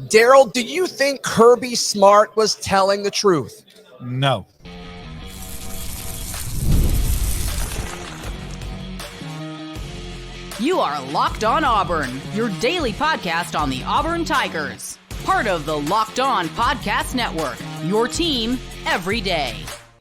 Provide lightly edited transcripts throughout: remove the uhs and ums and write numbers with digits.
Darrell, do you think Kirby Smart was telling the truth? No. You are Locked On Auburn, your daily podcast on the Auburn Tigers. Part of the Locked On Podcast Network, your team every day.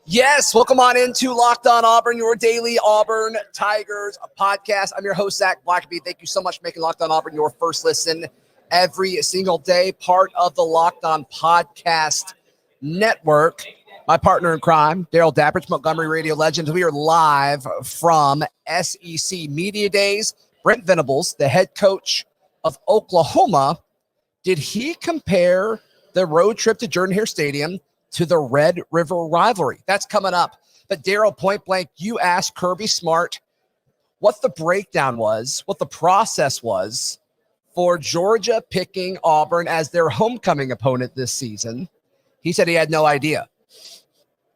Yes, welcome on into Locked On Auburn, your daily Auburn Tigers podcast. I'm your host, Zach Blackerby. Thank you so much for making Locked On Auburn your first listen every single day, part of the Locked On Podcast Network. My partner in crime, Darrell, Dapprich, Montgomery radio legend. We are live from SEC Media Days. Brent Venables, the head coach of Oklahoma, did he compare the road trip to Jordan-Hare Stadium to the Red River rivalry? That's coming up. But Darrell, point blank, you asked Kirby Smart what the breakdown was, what the process was for Georgia picking Auburn as their homecoming opponent this season. He said he had no idea.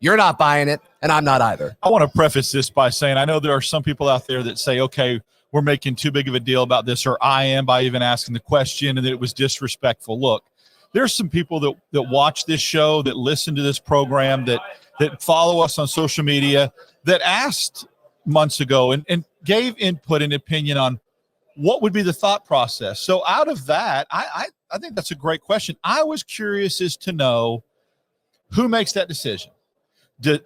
You're not buying it, and I'm not either. I want to preface this by saying I know there are some people out there that say, okay, we're making too big of a deal about this, or I am by even asking the question, and that it was disrespectful. Look, there's some people that watch this show, that listen to this program, that follow us on social media, that asked months ago and gave input and opinion on what would be the thought process. So out of that, I think that's a great question. I was curious as to know who makes that decision.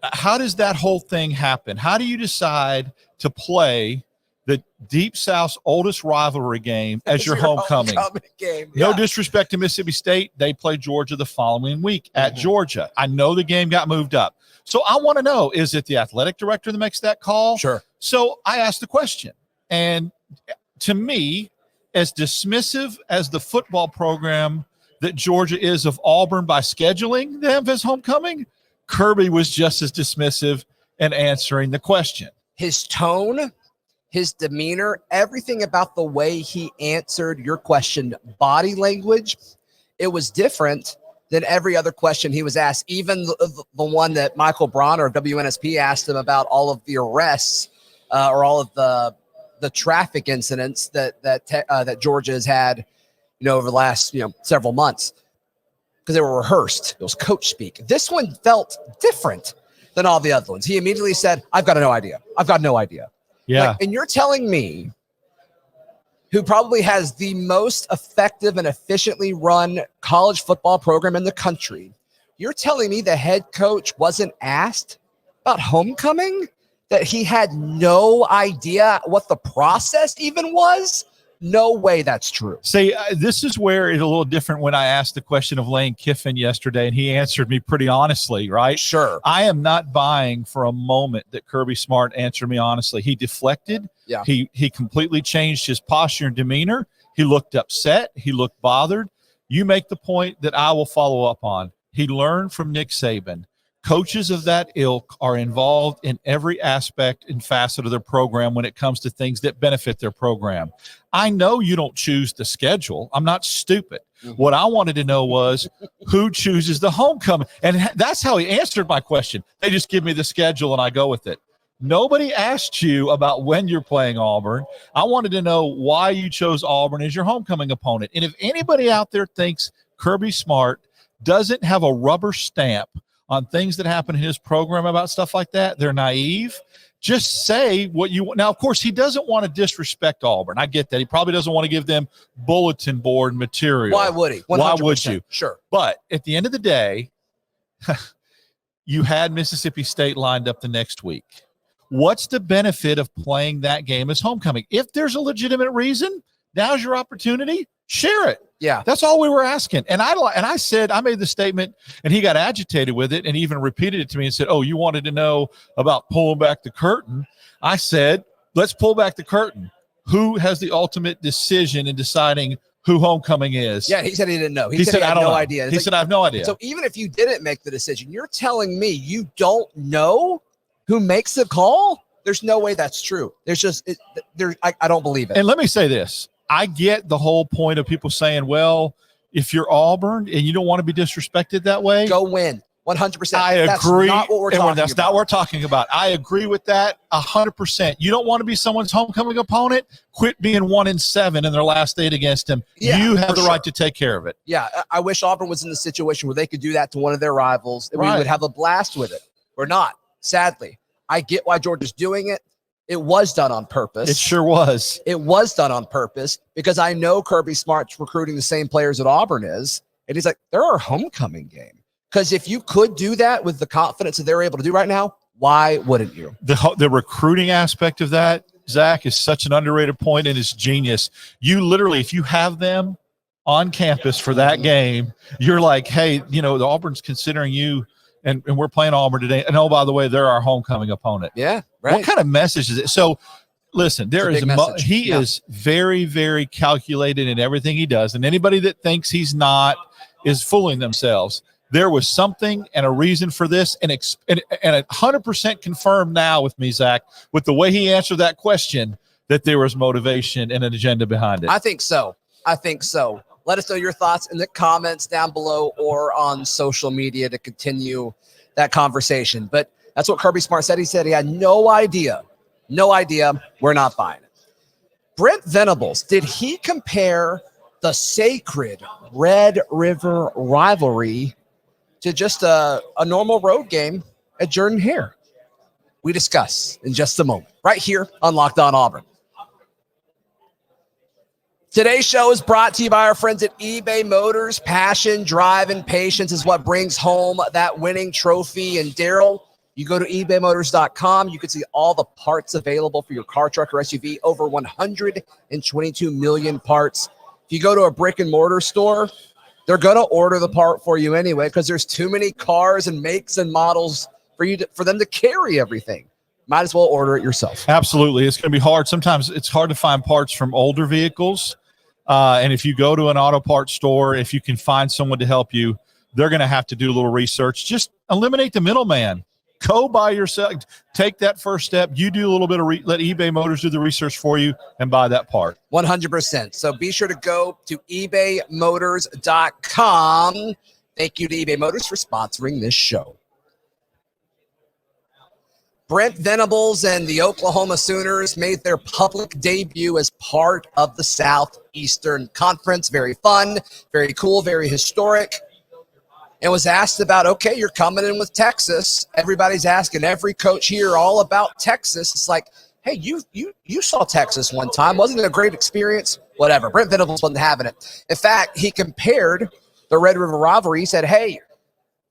How does that whole thing happen? How do you decide to play the Deep South's oldest rivalry game as your homecoming game? No disrespect to Mississippi State. They play Georgia the following week at Georgia. I know the game got moved up. So I want to know, is it the athletic director that makes that call? Sure. So I asked the question. And to me, as dismissive as the football program that Georgia is of Auburn by scheduling them as homecoming, Kirby was just as dismissive in answering the question. His tone, his demeanor, everything about the way he answered your question, body language, it was different than every other question he was asked. Even the one that Michael Bronner of WNSP asked him about all of the arrests or all of the traffic incidents that Georgia has had, over the last several months, because they were rehearsed. It was coach speak. This one felt different than all the other ones. He immediately said, "I've got no idea. I've got no idea." Yeah. And you're telling me, who probably has the most effective and efficiently run college football program in the country, you're telling me the head coach wasn't asked about homecoming? That he had no idea what the process even was? No way that's true. See, this is where it's a little different when I asked the question of Lane Kiffin yesterday, and he answered me pretty honestly, right? Sure. I am not buying for a moment that Kirby Smart answered me honestly. He deflected. Yeah. He completely changed his posture and demeanor. He looked upset. He looked bothered. You make the point that I will follow up on. He learned from Nick Saban. Coaches of that ilk are involved in every aspect and facet of their program when it comes to things that benefit their program. I know you don't choose the schedule. I'm not stupid. What I wanted to know was who chooses the homecoming. And that's how he answered my question. They just give me the schedule and I go with it. Nobody asked you about when you're playing Auburn. I wanted to know why you chose Auburn as your homecoming opponent. And if anybody out there thinks Kirby Smart doesn't have a rubber stamp on things that happen in his program about stuff like that, they're naive. Just say what you want. Now, of course, he doesn't want to disrespect Auburn. I get that. He probably doesn't want to give them bulletin board material. Why would he? 100%. Why would you? Sure. But at the end of the day, you had Mississippi State lined up the next week. What's the benefit of playing that game as homecoming? If there's a legitimate reason, now's your opportunity. Share it. Yeah. That's all we were asking. And I said, I made the statement, and he got agitated with it and even repeated it to me and said, "Oh, you wanted to know about pulling back the curtain." I said, let's pull back the curtain. Who has the ultimate decision in deciding who homecoming is? Yeah, he said he didn't know. He said he had I don't no know. idea. It's He said, I have no idea. So even if you didn't make the decision, you're telling me you don't know who makes the call? There's no way that's true. There's just I don't believe it. And let me say this. I get the whole point of people saying, well, if you're Auburn and you don't want to be disrespected that way, go win. 100%. I agree. That's not what we're talking That's about. not what we're talking about. I agree with that 100%. You don't want to be someone's homecoming opponent. Quit being 1-7 in their last 8 against him. Yeah, you have the sure. right to take care of it. Yeah, I wish Auburn was in the situation where they could do that to one of their rivals and Right. we would have a blast with it. We're not, sadly. I get why Georgia's doing it. It was done on purpose. It sure was. It was done on purpose because I know Kirby Smart's recruiting the same players that Auburn is. And he's like, they're our homecoming game. Because if you could do that with the confidence that they're able to do right now, why wouldn't you? The recruiting aspect of that, Zach, is such an underrated point and it's genius. You literally, if you have them on campus for that game, you're like, hey, the Auburn's considering you, and we're playing Auburn today. And oh, by the way, they're our homecoming opponent. Yeah, right. What kind of message is it? So, listen, he is very, very calculated in everything he does. And anybody that thinks he's not is fooling themselves. There was something and a reason for this, and 100% confirmed now with me, Zach, with the way he answered that question, that there was motivation and an agenda behind it. I think so. Let us know your thoughts in the comments down below or on social media to continue that conversation. But that's what Kirby Smart said. He said he had no idea. We're not buying it. Brent Venables, did he compare the sacred Red River rivalry to just a normal road game at Jordan-Hare? We discuss in just a moment, right here on Locked On Auburn. Today's show is brought to you by our friends at eBay Motors. Passion, drive, and patience is what brings home that winning trophy. And Darrell, you go to ebaymotors.com. You can see all the parts available for your car, truck, or SUV. Over 122 million parts. If you go to a brick and mortar store, they're going to order the part for you anyway because there's too many cars and makes and models for them to carry everything. Might as well order it yourself. Absolutely. It's going to be hard. Sometimes it's hard to find parts from older vehicles. And if you go to an auto parts store, if you can find someone to help you, they're going to have to do a little research. Just eliminate the middleman. Go by yourself. Take that first step. You do a little bit of let eBay Motors do the research for you and buy that part. 100%. So be sure to go to ebaymotors.com. Thank you to eBay Motors for sponsoring this show. Brent Venables and the Oklahoma Sooners made their public debut as part of the Southeastern Conference. Very fun, very cool, very historic. And was asked about, okay, you're coming in with Texas. Everybody's asking every coach here all about Texas. It's like, hey, you saw Texas one time. Wasn't it a great experience? Whatever. Brent Venables wasn't having it. In fact, he compared the Red River rivalry. He said, hey,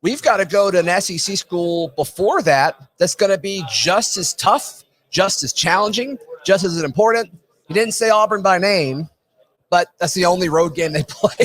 we've got to go to an SEC school before that's going to be just as tough, just as challenging, just as important. He didn't say Auburn by name, but that's the only road game they play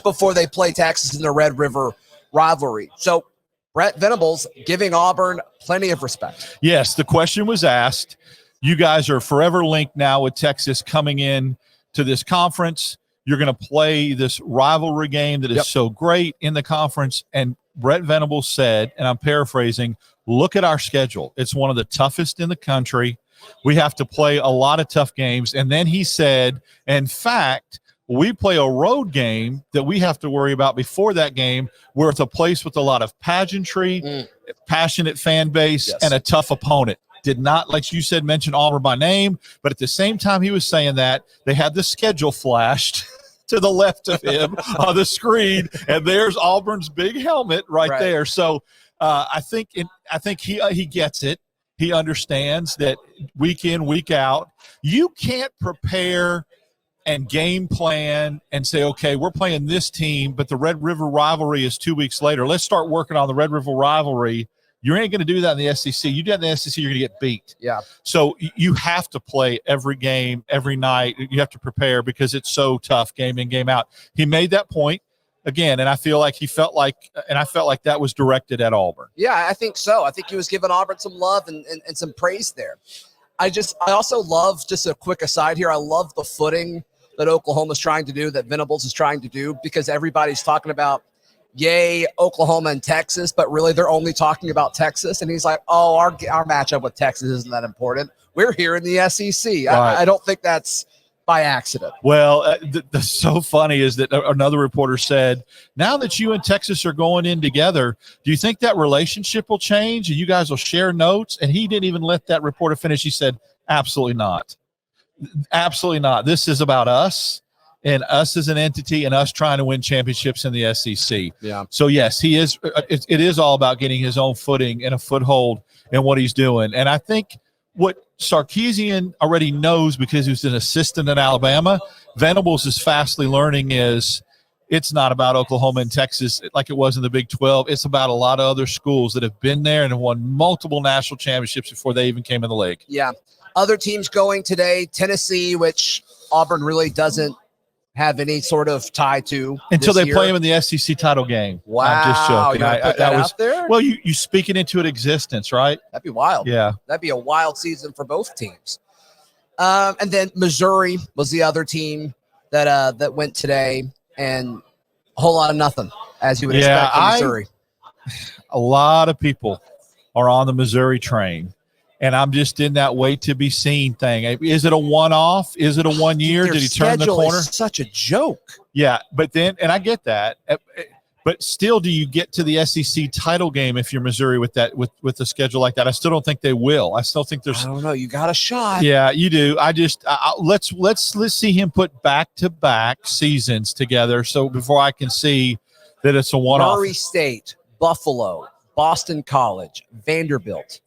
before they play Texas in the Red River rivalry. So Brent Venables giving Auburn plenty of respect. Yes, the question was asked. You guys are forever linked now with Texas coming in to this conference. You're going to play this rivalry game that is so great in the conference. And Brent Venables said, and I'm paraphrasing, look at our schedule. It's one of the toughest in the country. We have to play a lot of tough games. And then he said, in fact, we play a road game that we have to worry about before that game, where it's a place with a lot of pageantry, passionate fan base, and a tough opponent. Did not, like you said, mention Auburn by name, but at the same time he was saying that, they had the schedule flashed to the left of him on the screen, and there's Auburn's big helmet right there. So I think he gets it. He understands that week in, week out, you can't prepare and game plan and say, okay, we're playing this team, but the Red River rivalry is 2 weeks later. Let's start working on the Red River rivalry. You ain't going to do that in the SEC. You do that in the SEC, you're going to get beat. Yeah. So you have to play every game, every night. You have to prepare because it's so tough game in, game out. He made that point again, and I feel like I felt like that was directed at Auburn. Yeah, I think so. I think he was giving Auburn some love and some praise there. I also love, just a quick aside here, I love the footing that Oklahoma's trying to do, that Venables is trying to do, because everybody's talking about, yay, Oklahoma and Texas, but really they're only talking about Texas. And he's like, oh, our matchup with Texas isn't that important. We're here in the SEC. Right. I don't think that's by accident. Well, the so funny is that another reporter said, now that you and Texas are going in together, do you think that relationship will change and you guys will share notes? And he didn't even let that reporter finish. He said, absolutely not. Absolutely not. This is about us and us as an entity and us trying to win championships in the SEC. Yeah. So, yes, he is. It is all about getting his own footing and a foothold in what he's doing. And I think what Sarkisian already knows because he was an assistant in Alabama, Venables is fastly learning is it's not about Oklahoma and Texas like it was in the Big 12. It's about a lot of other schools that have been there and have won multiple national championships before they even came in the league. Yeah. Other teams going today, Tennessee, which Auburn really doesn't have any sort of tie to until they year. play him in the SEC title game. Wow. I'm just joking. You put that out there? Well, you speak it into existence, right? That'd be wild. Yeah. That'd be a wild season for both teams. And then Missouri was the other team that went today, and a whole lot of nothing, as you would expect from Missouri. A lot of people are on the Missouri train. And I'm just in that wait to be seen thing. Is it a one-off? Is it a 1 year? Did he turn the corner? Is such a joke. Yeah, but then, and I get that, but still, do you get to the SEC title game if you're Missouri with that with a schedule like that? I still don't think they will. I still think there's. I don't know. You got a shot. Yeah, you do. Let's see him put back-to-back seasons together. So before I can see that it's a one-off. Murray State, Buffalo, Boston College, Vanderbilt.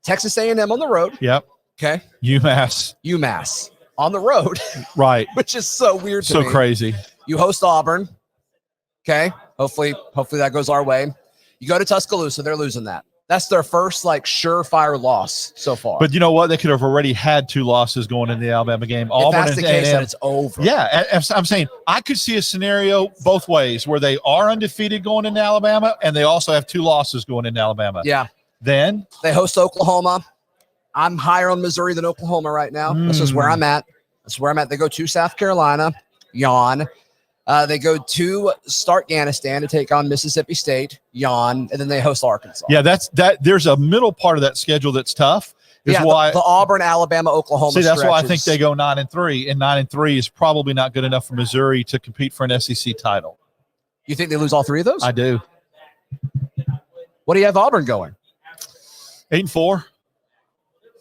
Texas A&M on the road. Yep. Okay. UMass on the road. Right. Which is so weird to me. So crazy. You host Auburn. Okay. Hopefully that goes our way. You go to Tuscaloosa. They're losing that. That's their first surefire loss so far. But you know what? They could have already had 2 losses going into the Alabama game. If Auburn that's the case, then it's over. Yeah. I'm saying I could see a scenario both ways where they are undefeated going into Alabama and they also have 2 losses going into Alabama. Yeah. Then they host Oklahoma. I'm higher on Missouri than Oklahoma right now. That's just where I'm at. They go to South Carolina. Yawn. They go to start Afghanistan to take on Mississippi State. Yawn. And then they host Arkansas. Yeah, there's a middle part of that schedule that's tough. Why the Auburn, Alabama, Oklahoma. See, that's why I think they go 9-3, and 9-3 is probably not good enough for Missouri to compete for an SEC title. You think they lose all 3 of those? I do. What do you have Auburn going? 8-4.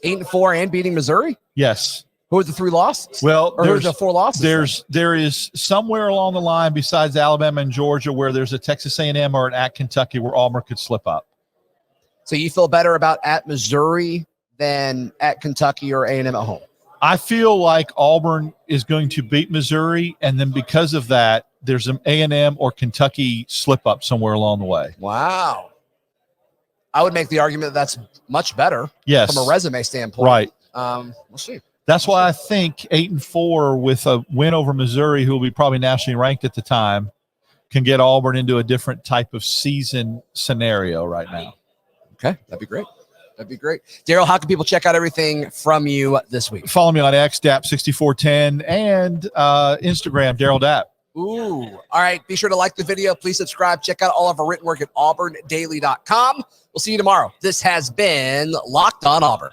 8-4 and beating Missouri? Yes. Who are the 3 losses? Well, who are the 4 losses? There is somewhere along the line besides Alabama and Georgia where there's a Texas A&M or an at Kentucky where Auburn could slip up. So you feel better about at Missouri than at Kentucky or A&M at home? I feel like Auburn is going to beat Missouri, and then because of that, there's an A&M or Kentucky slip up somewhere along the way. Wow. I would make the argument that's much better from a resume standpoint. Right. We'll see. That's why I think 8-4 with a win over Missouri, who will be probably nationally ranked at the time, can get Auburn into a different type of season scenario right now. Okay. That'd be great. Darrell, how can people check out everything from you this week? Follow me on X, Dap6410, and Instagram, Darrell Dap. Ooh. All right. Be sure to like the video. Please subscribe. Check out all of our written work at auburndaily.com. We'll see you tomorrow. This has been Locked On Auburn.